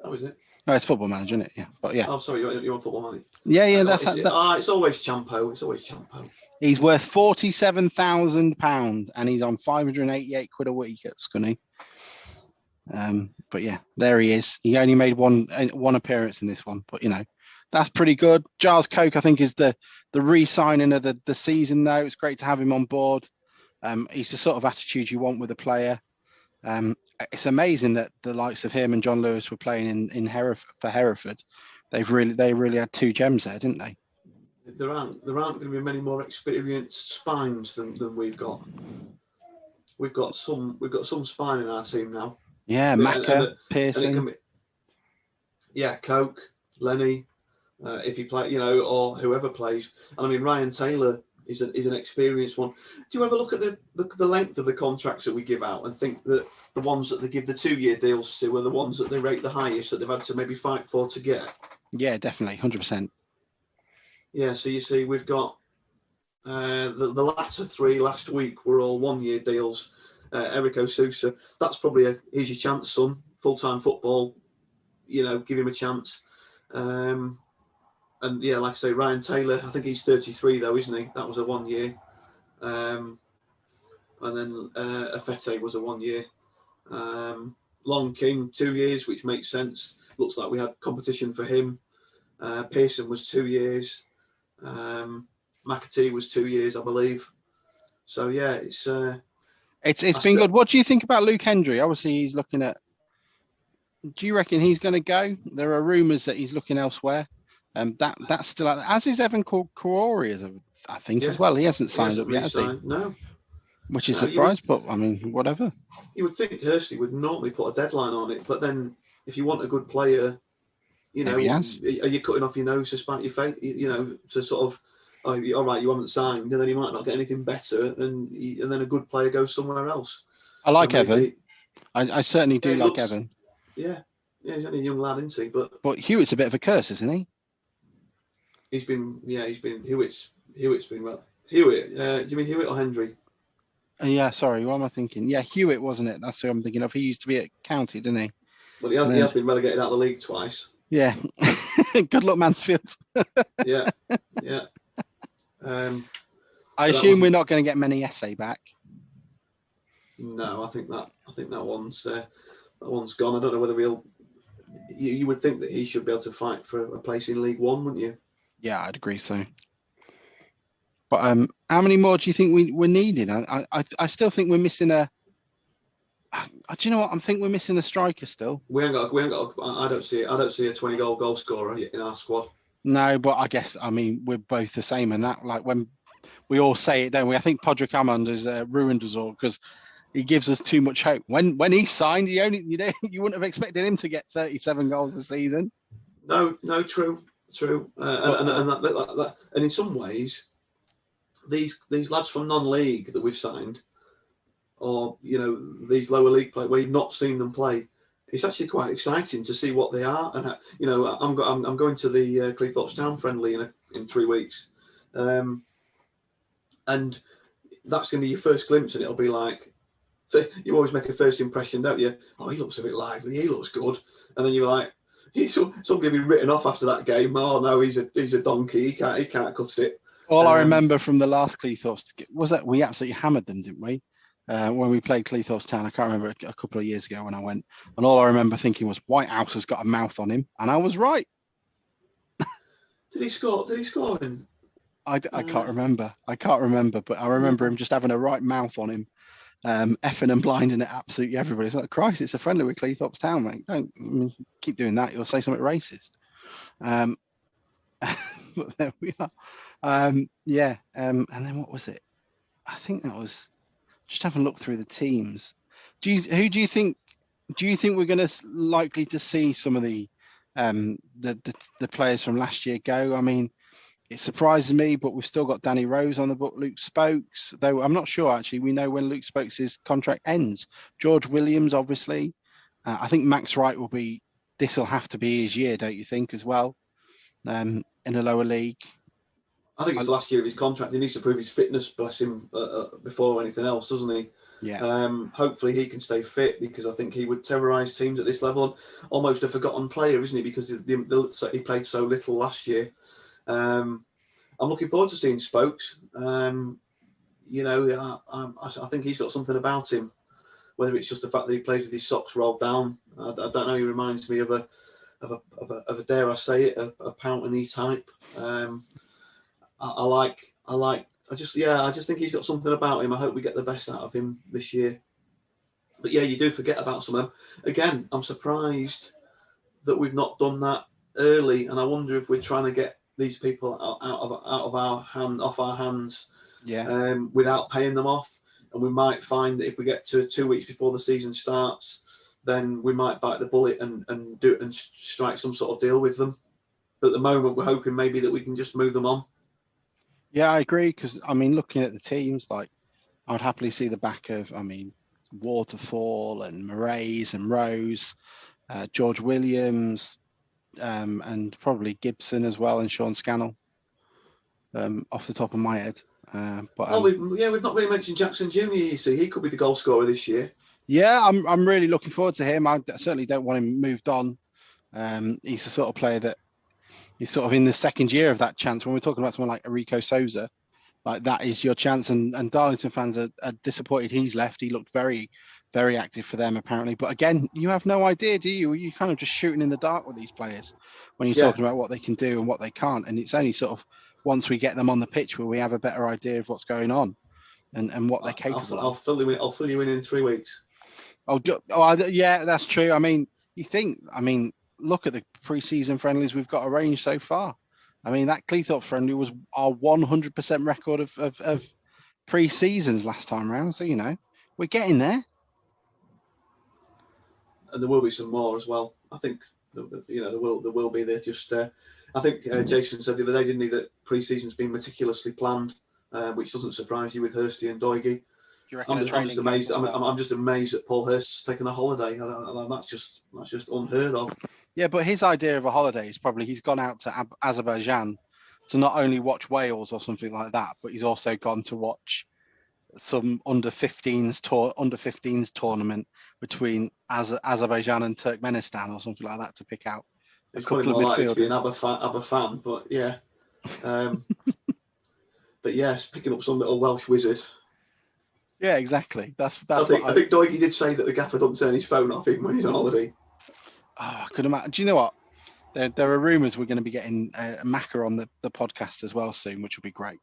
Oh, is it? No, it's Football Manager, isn't it? Yeah, but yeah. Oh, sorry, you're on Football Manager. Yeah. It's always Champo. It's always Champo. He's worth £47,000, and he's on 588 quid a week at Scunny. But yeah, there he is. He only made one appearance in this one, but that's pretty good. Giles Coke, I think, is the re-signing of the season, though. It's great to have him on board. He's the sort of attitude you want with a player. It's amazing that the likes of him and John Lewis were playing in for Hereford. They really had 2 gems there, didn't they? There aren't going to be many more experienced spines than we've got. We've got some spine in our team now. Yeah, Macca, Pearson. Coke, Lenny, if he play, or whoever plays. And I mean, Ryan Taylor is an experienced one. Do you ever look at the length of the contracts that we give out and think that the ones that they give the 2-year deals to are the ones that they rate the highest that they've had to maybe fight for to get? Yeah, definitely, 100%. Yeah, so you see, we've got the latter 3 last week were all 1-year deals. Eriko Sousa, that's probably here's your chance, son. Full-time football, give him a chance. And yeah, like I say, Ryan Taylor, I think he's 33 though, isn't he? That was a 1 year. And then Afete was a 1 year. Long King, 2 years, which makes sense. Looks like we had competition for him. Pearson was 2 years. McAtee was 2 years, I believe. So yeah, it's been good. What do you think about Luke Hendry? Obviously, he's looking at. Do you reckon he's going to go? There are rumours that he's looking elsewhere. That's still as is Evan Kaori, I think, as well. He hasn't signed up yet, has he? No. Which is a surprise, but I mean, whatever. You would think Hursty would normally put a deadline on it, but then if you want a good player, You know, are you cutting off your nose to spite your face? You know, to sort of, oh, all right, you haven't signed, and then you might not get anything better, and then a good player goes somewhere else. I like Evan. I certainly do like Evan. Yeah, he's only a young lad, isn't he? But Hewitt's a bit of a curse, isn't he? He's been Hewitt's been well. Hewitt, do you mean Hewitt or Hendry? Yeah, sorry, what am I thinking? Yeah, Hewitt, wasn't it? That's who I'm thinking of. He used to be at County, didn't he? Well, he has been relegated out of the league twice. Yeah. Good luck, Mansfield. Yeah. I assume we're not going to get many essay back. No, I think that one's gone. I don't know whether we'll. You would think that he should be able to fight for a place in League One, wouldn't you? Yeah, I'd agree so. But how many more do you think we're needing? I still think we're missing a. Do you know what? I think we're missing a striker still. We ain't got. I don't see a 20-goal goal scorer in our squad. No, but I guess we're both the same, and that like when we all say it, don't we? I think Podrick Hammond has ruined us all because he gives us too much hope. When he signed, you wouldn't have expected him to get 37 goals a season. No, true. And in some ways, these lads from non-league that we've signed, or these lower league players where you've not seen them play, it's actually quite exciting to see what they are. And I'm going to the Cleethorpes Town friendly in 3 weeks, and that's going to be your first glimpse, and it'll be like, you always make a first impression, don't you? Oh, he looks a bit lively, he looks good, and then you're like, somebody will be written off after that game. Oh no, he's a donkey. He can't cut it. All I remember from the last Cleethorpes was that we absolutely hammered them, didn't we? When we played Cleethorpes Town, I can't remember, a couple of years ago when I went, and all I remember thinking was Whitehouse has got a mouth on him, and I was right. Did he score? In? I can't remember. But I remember him just having a right mouth on him, effing and blinding at absolutely everybody. It's like, Christ, it's a friendly with Cleethorpes Town, mate. Don't keep doing that. You'll say something racist. But there we are. And then what was it? I think that was just having a look through the teams. Who do you think we're going to likely to see some of the players from last year go? I mean, it surprises me, but we've still got Danny Rose on the book, Luke Spokes, though I'm not sure actually. We know when Luke Spokes' contract ends. George Williams, obviously. I think Max Wright this will have to be his year, don't you think, as well, in a lower league? I think it's the last year of his contract. He needs to prove his fitness, bless him, before anything else, doesn't he? Yeah. Hopefully he can stay fit, because I think he would terrorise teams at this level. And almost a forgotten player, isn't he? Because he played so little last year. I'm looking forward to seeing Spokes. I think he's got something about him. Whether it's just the fact that he plays with his socks rolled down, I don't know. He reminds me of a dare I say it, a Pountney type. I just think he's got something about him. I hope we get the best out of him this year. But yeah, you do forget about some of them. Again, I'm surprised that we've not done that early, and I wonder if we're trying to get these people off our hands, without paying them off. And we might find that if we get to 2 weeks before the season starts, then we might bite the bullet and strike some sort of deal with them. But at the moment, we're hoping maybe that we can just move them on. Yeah, I agree, because looking at the teams, like, I would happily see the back of Waterfall and Moraes and Rose, George Williams, and probably Gibson as well, and Sean Scannell, off the top of my head. We've not really mentioned Jackson Jr. You see, he could be the goal scorer this year. Yeah, I'm really looking forward to him. I certainly don't want him moved on. He's the sort of player that he's sort of in the second year of that chance. When we're talking about someone like Enrico Souza, like, that is your chance. And Darlington fans are disappointed he's left. He looked very, very active for them, apparently. But again, you have no idea, do you? You're kind of just shooting in the dark with these players when you're talking about what they can do and what they can't. And it's only sort of once we get them on the pitch where we have a better idea of what's going on and what they're capable of. I'll fill you in 3 weeks. Yeah, that's true. Look at the pre-season friendlies we've got arranged so far. That Cleethorpes friendly was our 100% record of pre-seasons last time around. So, we're getting there. And there will be some more as well. I think there will be. They're just. I think Jason said the other day, didn't he, that pre-season's been meticulously planned, which doesn't surprise you with Hursty and Doigy. I'm just amazed. I'm just amazed that Paul Hurst's taken a holiday. That's just unheard of. Yeah, but his idea of a holiday is probably he's gone out to Azerbaijan to not only watch Wales or something like that, but he's also gone to watch some under 15s tournament between Azerbaijan and Turkmenistan or something like that to pick out a couple of midfielders. To be an ABBA fan, but yeah, but yes, picking up some little Welsh wizard. Yeah, exactly. I think Doigy did say that the gaffer doesn't turn his phone off even when he's on holiday. Oh, I could imagine. Do you know what? There are rumours we're going to be getting Macca on the podcast as well soon, which will be great.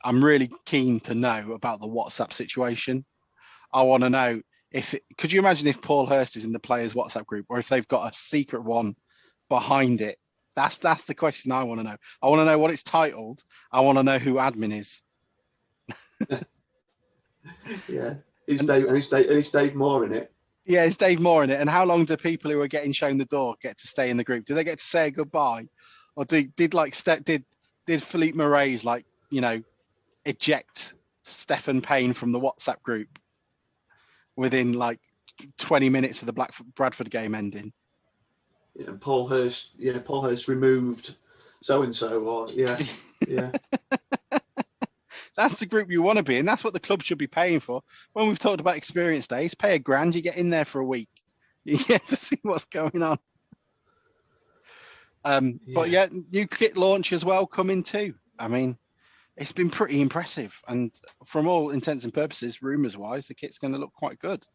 I'm really keen to know about the WhatsApp situation. I want to know could you imagine if Paul Hurst is in the players' WhatsApp group, or if they've got a secret one behind it? That's the question I want to know. I want to know what it's titled. I want to know who admin is. Yeah, is Dave Moore in it? Yeah, it's Dave Moore in it. And how long do people who are getting shown the door get to stay in the group? Do they get to say goodbye, or did Philippe Moraes eject Stephen Payne from the WhatsApp group within 20 minutes of the Bradford game ending? Yeah, Paul Hurst removed so and so, or yeah. That's the group you want to be in. That's what the club should be paying for. When we've talked about experience days, pay $1,000, you get in there for a week. You get to see what's going on. But yeah, new kit launch as well coming too. I mean, it's been pretty impressive. And from all intents and purposes, rumours-wise, the kit's going to look quite good.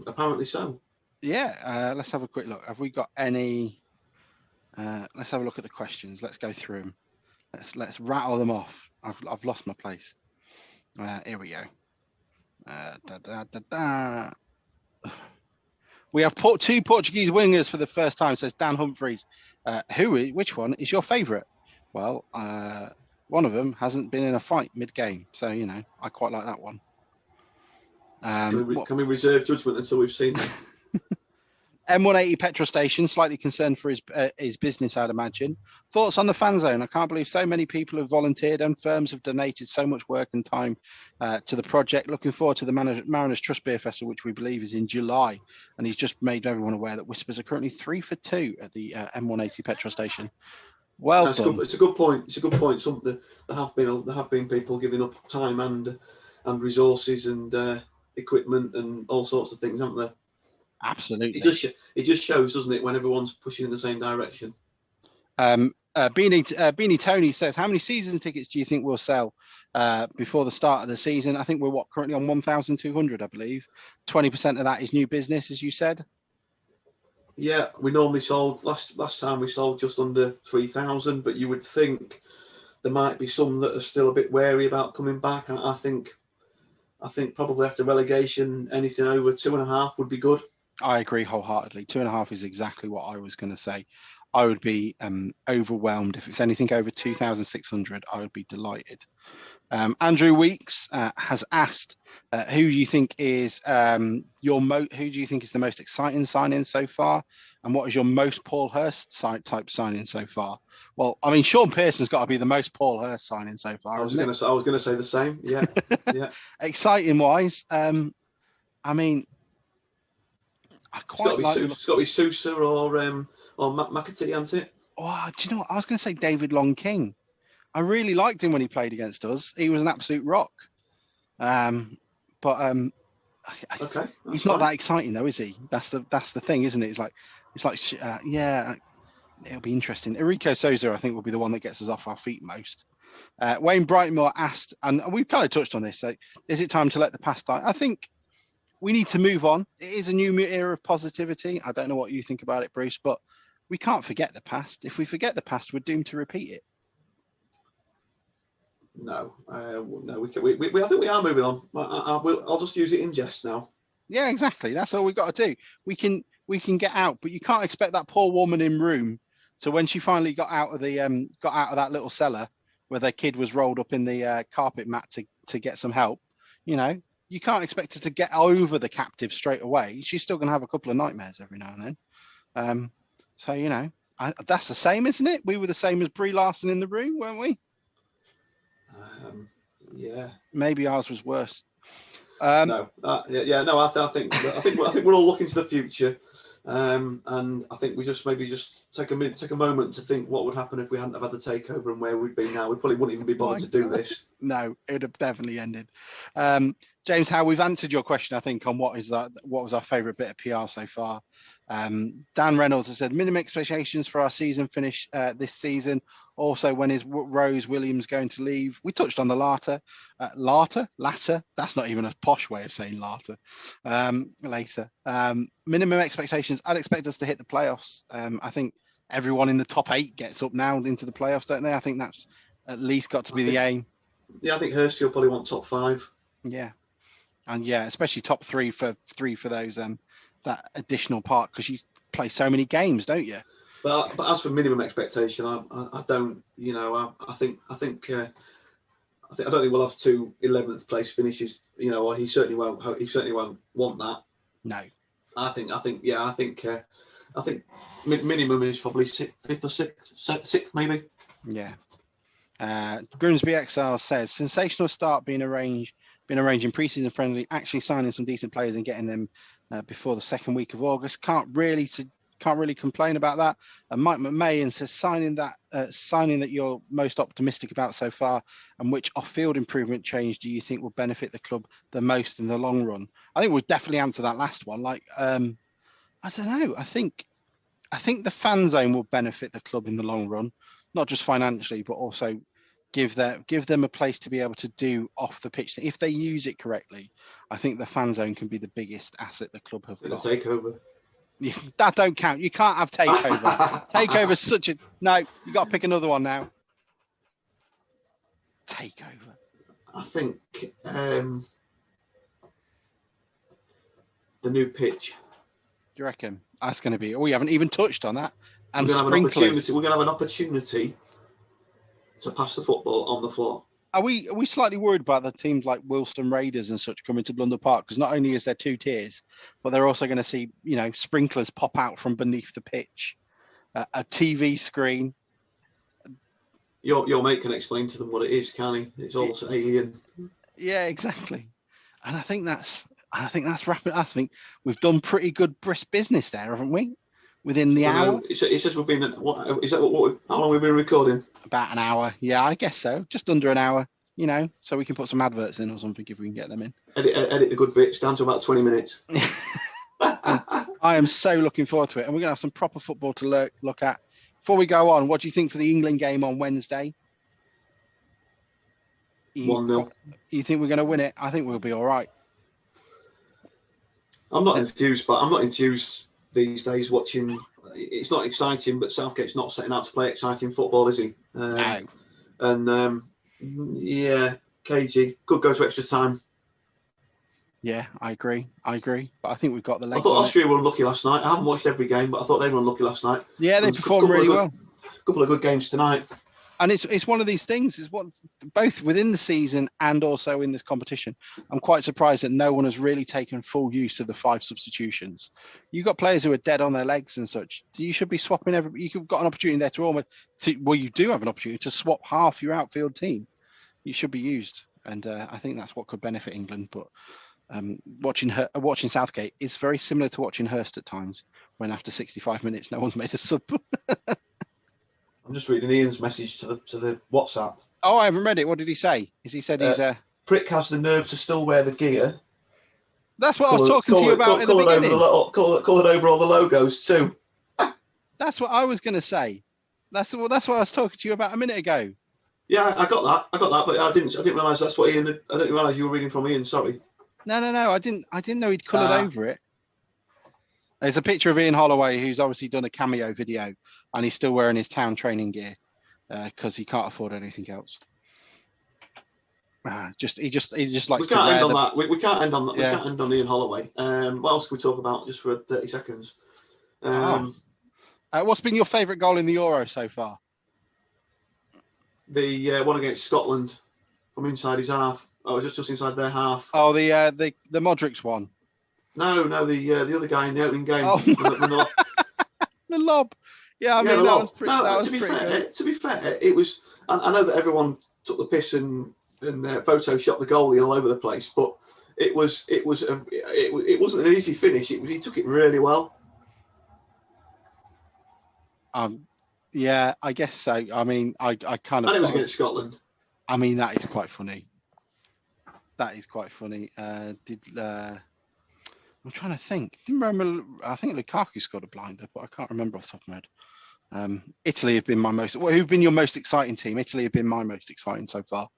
Apparently so. Yeah, let's have a quick look. Have we got any... let's have a look at the questions. Let's go through them. Let's rattle them off. I've lost my place. Here we go. We have two Portuguese wingers for the first time, says Dan Humphreys. Which one is your favourite? Well, one of them hasn't been in a fight mid-game, so I quite like that one. Can we reserve judgment until we've seen them? M180 petrol station, slightly concerned for his business, I'd imagine. Thoughts on the fan zone? I can't believe so many people have volunteered and firms have donated so much work and time to the project. Looking forward to the Mariners Trust Beer Festival, which we believe is in July. And he's just made everyone aware that Whispers are currently 3 for 2 at the M180 petrol station. Well done. It's a good point. There have been people giving up time and resources and equipment and all sorts of things, haven't there? Absolutely. It just shows, doesn't it, when everyone's pushing in the same direction. Beanie Tony says, how many season tickets do you think we'll sell before the start of the season? I think we're currently on 1,200, I believe. 20% of that is new business, as you said. Yeah, we normally sold last time we sold just under 3,000, but you would think there might be some that are still a bit wary about coming back. And I think probably after relegation, anything over 2.5 would be good. I agree wholeheartedly. 2.5 is exactly what I was going to say. I would be overwhelmed if it's anything over 2,600. I would be delighted. Andrew Weeks has asked, who do you think is who do you think is the most exciting signing so far, and what is your most Paul Hurst type signing so far? Well, I mean, Sean Pearson's got to be the most Paul Hurst signing so far. I was going to say the same. Yeah, yeah. Exciting wise, I mean, I quite like. It's got to be Sousa or McAtee, hasn't it? Oh, do you know what? I was going to say David Long King. I really liked him when he played against us. He was an absolute rock. Okay, he's not that exciting though, is he? That's the thing, isn't it? It's like yeah, it'll be interesting. Enrico Sousa, I think, will be the one that gets us off our feet most. Wayne Brightmore asked, and we've kind of touched on this. Is it time to let the past die? I think we need to move on. It is a new era of positivity. I don't know what you think about it, Bruce, but we can't forget the past. If we forget the past, we're doomed to repeat it. No, we I think we are moving on. I'll just use it in jest now. Yeah, exactly. That's all we've got to do. We can get out, but you can't expect that poor woman in room to, when she finally got out of that little cellar where their kid was rolled up in the carpet mat to get some help. You can't expect her to get over the captive straight away. She's still going to have a couple of nightmares every now and then. So, you know, that's the same, isn't it? We were the same as Brie Larson in the room, weren't we? Yeah. Maybe ours was worse. No. No. I think we're all looking to the future, and I think we just take a moment to think what would happen if we hadn't have had the takeover and where we'd be now. We probably wouldn't even be bothered to do this. No, it'd have definitely ended. James, how we've answered your question, I think, on what was our favourite bit of PR so far. Dan Reynolds has said minimum expectations for our season finish this season. Also, when is Rose Williams going to leave? We touched on the latter. That's not even a posh way of saying latter. Later. Minimum expectations. I'd expect us to hit the playoffs. I think everyone in the top 8 gets up now into the playoffs, don't they? I think that's at least got to be the aim. Yeah, I think Hursty will probably want top 5. Yeah, and especially top 3 for those that additional part, because you play so many games, don't you? But as for minimum expectation, I don't. You know, I don't think we'll have 2 11th place finishes. You know, or he certainly won't. He certainly won't want that. No. I think minimum is probably 5th or 6th maybe. Yeah. Grimsby XL says sensational start being arranged in pre-season friendly, actually signing some decent players and getting them before the second week of August. Can't really complain about that. And Mike McMahon says signing that you're most optimistic about so far, and which off-field improvement change do you think will benefit the club the most in the long run? I think we'll definitely answer that last one. I don't know. I think the fan zone will benefit the club in the long run, not just financially, but also give them a place to be able to do off the pitch. If they use it correctly, I think the fan zone can be the biggest asset the club have got. Takeover. Yeah, that don't count. You can't have takeover. Takeover's such a no. You got to pick another one now. Takeover. I think the new pitch. Do you reckon that's going to be? We haven't even touched on that. And we're going to have an opportunity to pass the football on the floor. Are we slightly worried about the teams like Wilston Raiders and such coming to Blunder Park? Because not only is there 2 tiers, but they're also going to see, you know, sprinklers pop out from beneath the pitch, a TV screen. Your mate can explain to them what it is, can he? It's all alien. Yeah, exactly. And I think that's wrapping. I think we've done pretty good brisk business there, haven't we? Within the hour. It says we've been. How long we've been recording? About an hour. Yeah, I guess so. Just under an hour. You know, so we can put some adverts in or something if we can get them in. Edit the good bits down to about 20 minutes. I am so looking forward to it, and we're going to have some proper football to look at. Before we go on, what do you think for the England game on Wednesday? 1-0. You think we're going to win it? I think we'll be all right. I'm not enthused these days watching. It's not exciting, but Southgate's not setting out to play exciting football, is he? No. And KG could go to extra time. Yeah, I agree. But I think we've got the legs. I thought Austria were unlucky last night. I haven't watched every game, but I thought they were unlucky last night. Yeah, they performed really well. A couple of good games tonight. And it's one of these things, is what both within the season and also in this competition. I'm quite surprised that no one has really taken full use of the 5 substitutions. You've got players who are dead on their legs and such. You should be swapping you've got an opportunity there you do have an opportunity to swap half your outfield team. You should be used, and I think that's what could benefit England. But watching Southgate is very similar to watching Hurst at times, when after 65 minutes no one's made a sub. I'm just reading Ian's message to the WhatsApp. Oh, I haven't read it. What did he say? He said he's Prick has the nerve to still wear the gear. That's what I was talking to you about in the beginning. Coloured over all the logos too. That's what I was going to say. That's what I was talking to you about a minute ago. Yeah, I got that, but I didn't realise that's what Ian. I didn't realise you were reading from Ian. Sorry. No. I didn't know he'd coloured over it. There's a picture of Ian Holloway, who's obviously done a cameo video, and he's still wearing his town training gear because he can't afford anything else. He just likes. We can't end on that. We can't end on that. Yeah. We can't end on Ian Holloway. What else can we talk about just for 30 seconds? What's been your favourite goal in the Euro so far? The one against Scotland from inside his half. Oh, just inside their half. Oh, the Modric's one. No, the other guy in the opening game. Oh. The lob. Yeah, I mean, that was pretty. No, that was pretty good. To be fair, it was. I know that everyone took the piss and photoshopped the goalie all over the place, but it wasn't an easy finish. He took it really well. Yeah, I guess so. I mean, I kind of. And it was against Scotland. I mean, that is quite funny. That is quite funny. I'm trying to think. I think Lukaku scored a blinder, but I can't remember off the top of my head. Italy have been my most. Who've been your most exciting team? Italy have been my most exciting so far.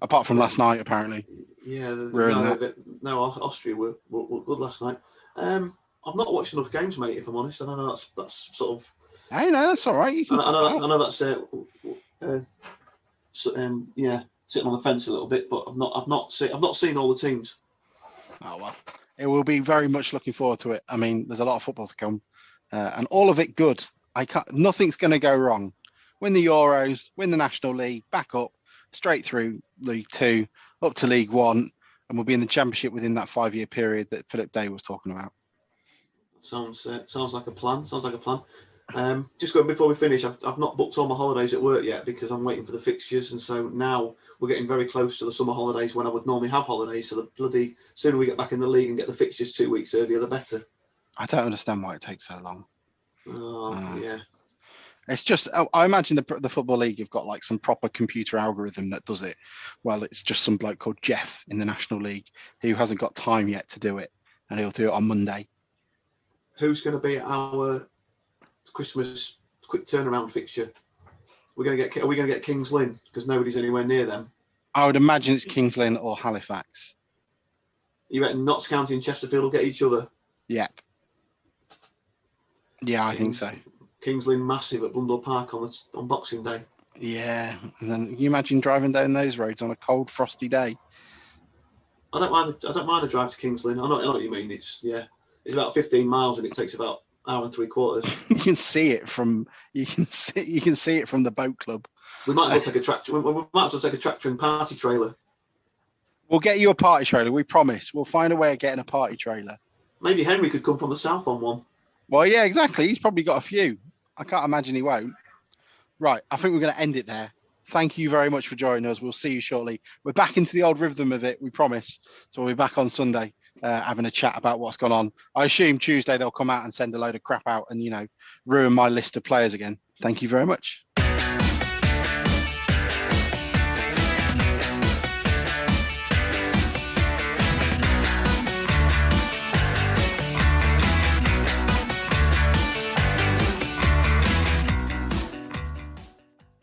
Apart from last night, apparently. Yeah, no, Austria were good last night. I've not watched enough games, mate. If I'm honest, I don't know. That's sort of. Hey, no, that's all right. You can I know that's sitting on the fence a little bit, but I've not seen all the teams. Oh well, it will be very much looking forward to it. I mean, there's a lot of football to come, and all of it good. Nothing's going to go wrong. Win the Euros, win the National League, back up, straight through League Two, up to League One, and we'll be in the Championship within that 5-year period that Philip Day was talking about. Sounds like a plan. Just going before we finish, I've not booked all my holidays at work yet because I'm waiting for the fixtures, and so now we're getting very close to the summer holidays when I would normally have holidays. So the bloody sooner we get back in the league and get the fixtures 2 weeks earlier, the better. I don't understand why it takes so long. Yeah. It's just, I imagine the Football League have got like some proper computer algorithm that does it. Well, it's just some bloke called Jeff in the National League who hasn't got time yet to do it, and he'll do it on Monday. Who's going to be our Christmas quick turnaround fixture? Are we going to get Kings Lynn because nobody's anywhere near them? I would imagine it's Kings Lynn or Halifax. You reckon Notts County and Chesterfield will get each other? Yep. Yeah, I think so. Kings Lynn massive at Blundell Park on Boxing Day. Yeah, and then you imagine driving down those roads on a cold, frosty day. I don't mind the drive to Kings Lynn. I know what you mean. It's about 15 miles and it takes about an hour and 3/4. You can see it from the boat club. We might as well take a tractor. We might as well take a tractor and party trailer. We'll get you a party trailer. We promise. We'll find a way of getting a party trailer. Maybe Henry could come from the south on one. Well, yeah, exactly. He's probably got a few. I can't imagine he won't. Right, I think we're going to end it there. Thank you very much for joining us. We'll see you shortly. We're back into the old rhythm of it, we promise. So we'll be back on Sunday having a chat about what's gone on. I assume Tuesday they'll come out and send a load of crap out and, ruin my list of players again. Thank you very much.